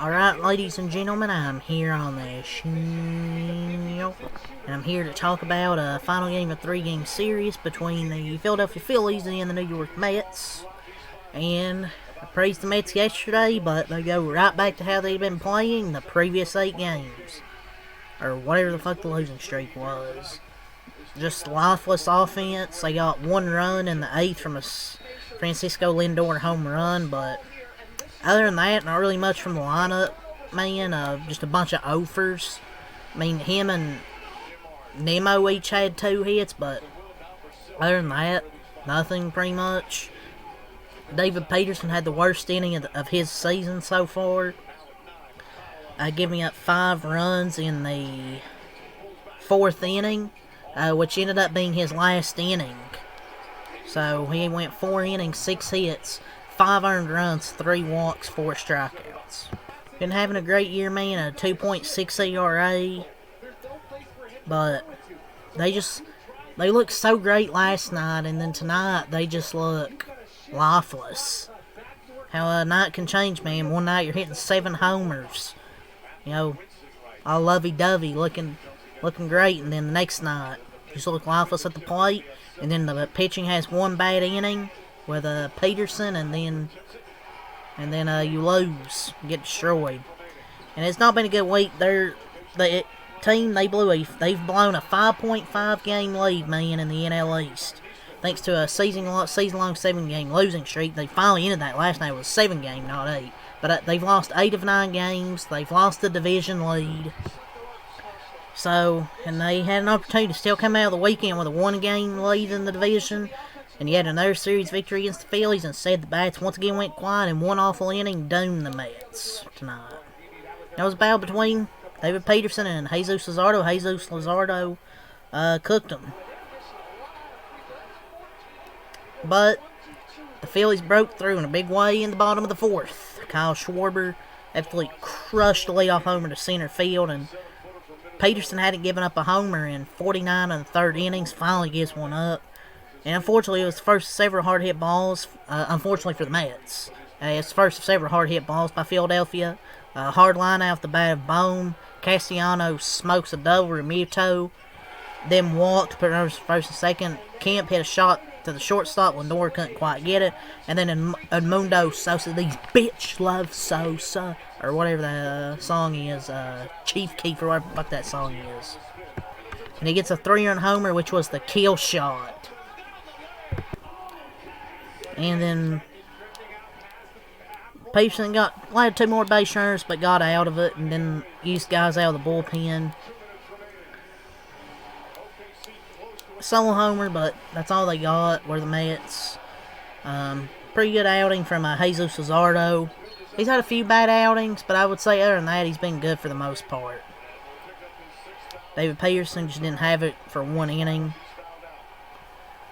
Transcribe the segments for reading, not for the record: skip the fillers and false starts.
Alright, ladies and gentlemen, I'm here on the show, and I'm here to talk about a final game of a three-game series between the Philadelphia Phillies and the New York Mets. And I praised the Mets yesterday, but they go right back to how they've been playing the previous 8 games. Or whatever the fuck the losing streak was. Just lifeless offense. They got 1 run in the 8th from a Francisco Lindor home run, but other than that, not really much from the lineup, man. Just a bunch of offers. I mean, him and Nemo each had 2 hits, but other than that, nothing pretty much. David Peterson had the worst inning of his season so far, giving up 5 runs in the 4th inning, which ended up being his last inning. So he went 4 innings, 6 hits, 5 earned runs, 3 walks, 4 strikeouts. Been having a great year, man. A 2.6 ERA. But they looked so great last night, and then tonight they just look lifeless. How a night can change, man. One night you're hitting 7 homers, all lovey-dovey, looking great, and then the next night you just look lifeless at the plate, and then the pitching has 1 bad inning with Peterson, and then you lose, get destroyed. And it's not been a good week. They've blown a 5.5 game lead, man, in the NL East. Thanks to a season-long 7-game losing streak. They finally ended that last night. It was 7 game, not 8. But they've lost 8 of 9 games. They've lost the division lead. So, and they had an opportunity to still come out of the weekend with a 1-game lead in the division. And yet another series victory against the Phillies. Instead, the bats once again went quiet, and 1 awful inning doomed the Mets tonight. That was a battle between David Peterson and Jesus Luzardo. Jesus Luzardo cooked them. But the Phillies broke through in a big way in the bottom of the 4th. Kyle Schwarber absolutely crushed the leadoff homer to center field, and Peterson hadn't given up a homer in 49 and the 3rd innings. Finally gives one up. And unfortunately, it was the first of several hard-hit balls, unfortunately for the Mets. It's the first of several hard-hit balls by Philadelphia. Hard line out the bat of Bohm. Castellanos smokes a double. Remuto then walked, put runners first and second. Kemp hit a shot to the shortstop. Lindor couldn't quite get it. And then Edmundo Sosa, these bitch love Sosa, or whatever the song is, Chief Keef, or whatever the fuck that song is. And he gets a 3-run homer, which was the kill shot. And then Peterson allowed 2 more base runners, but got out of it, and then used guys out of the bullpen. Solo homer, but that's all they got were the Mets. Pretty good outing from Jesus Luzardo. He's had a few bad outings, but I would say other than that, he's been good for the most part. David Peterson just didn't have it for 1 inning.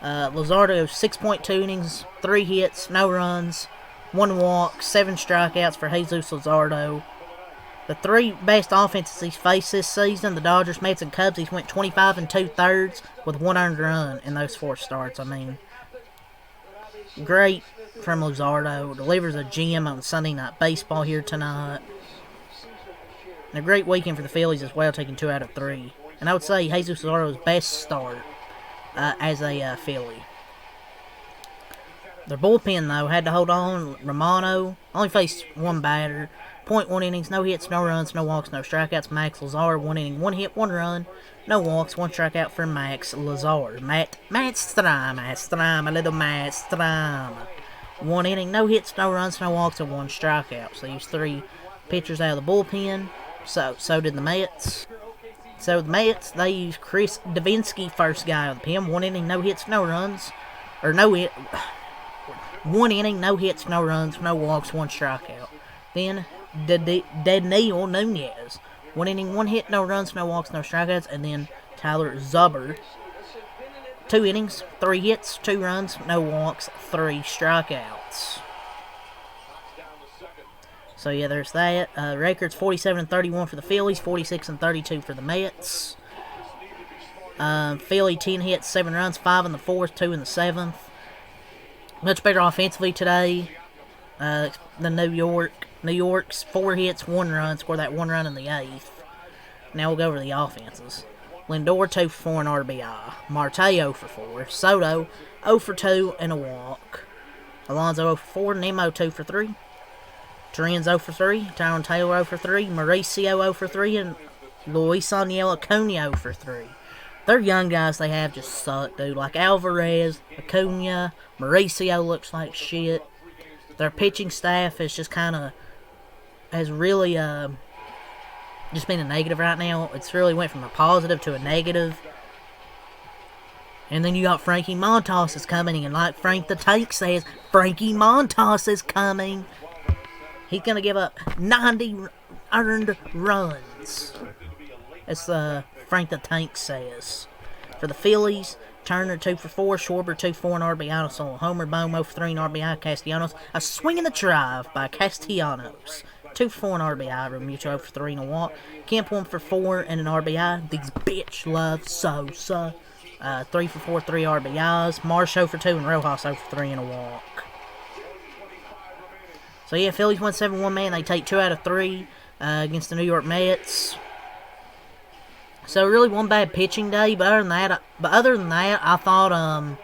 Luzardo, 6.2 innings, 3 hits, no runs, 1 walk, 7 strikeouts for Jesus Luzardo. The 3 best offenses he's faced this season, the Dodgers, Mets, and Cubs, he's went 25 2/3 with 1 earned run in those 4 starts. I mean, great from Luzardo. Delivers a gem on Sunday Night Baseball here tonight. And a great weekend for the Phillies as well, taking 2 out of 3. And I would say Jesus Luzardo's best start as a Philly. Their bullpen, though, had to hold on. Romano only faced 1 batter. 0.1 innings, no hits, no runs, no walks, no strikeouts. Max Lazar, 1 inning, 1 hit, 1 run, no walks, 1 strikeout for Max Lazar. Matt Strom, a little Matt Strom. 1 inning, no hits, no runs, no walks, and 1 strikeout. So they used 3 pitchers out of the bullpen. So did the Mets. So the Mets, they used Chris Davinsky, first guy on the pen. 1 inning, no hits, no runs. 1 inning, no hits, no runs, no walks, 1 strikeout. Then Daniel Nunez. 1 inning, 1 hit, no runs, no walks, no strikeouts. And then Tyler Zuber. 2 innings, 3 hits, 2 runs, no walks, 3 strikeouts. So yeah, there's that. Records 47-31 for the Phillies, 46-32 for the Mets. Philly 10 hits, 7 runs, 5 in the 4th, 2 in the 7th. Much better offensively today than New York. New York's 4 hits, 1 run, scored that 1 run in the 8th. Now we'll go over the offenses. Lindor 2 for 4 and RBI. Marte 0 for 4. Soto 0 for 2 and a walk. Alonso 0 for 4. Nemo 2 for 3. Torrens 0 for 3. Tyron Taylor 0 for 3. Mauricio 0 for 3. And Luis Aniel Acuna 0 for 3. Their young guys they have just suck, dude. Like Alvarez, Acuna, Mauricio looks like shit. Their pitching staff is just kind of has really just been a negative right now. It's really went from a positive to a negative. And then you got Frankie Montas is coming, and like Frank the Tank says, Frankie Montas is coming. He's going to give up 90 earned runs. As Frank the Tank says. For the Phillies, Turner 2 for 4, Schwarber 2 for 4 and RBI, so Homer Bohm 0 for 3 and RBI, Castellanos. A swing in the drive by Castellanos. 2 for 4 and RBI, Remucho 0 for 3 and a walk. Kemp 1 for 4 and an RBI. These bitch love Sosa. 3 for 4, 3 RBIs. Marsh 0 for 2 and Rojas 0 for 3 and a walk. So yeah, Phillies won 7-1, man. They take 2 out of 3 against the New York Mets. So really one bad pitching day, but other than that, I thought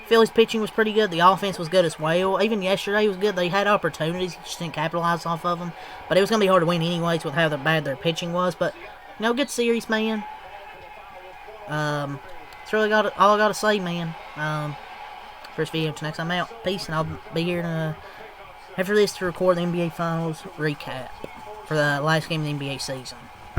Phillies pitching was pretty good. The offense was good as well. Even yesterday was good. They had opportunities, just didn't capitalize off of them. But it was gonna be hard to win anyways with how bad their pitching was. But good series, man. It's really all I gotta say, man. First video until next time out. Peace, and I'll be here after this to record the NBA Finals recap for the last game of the NBA season.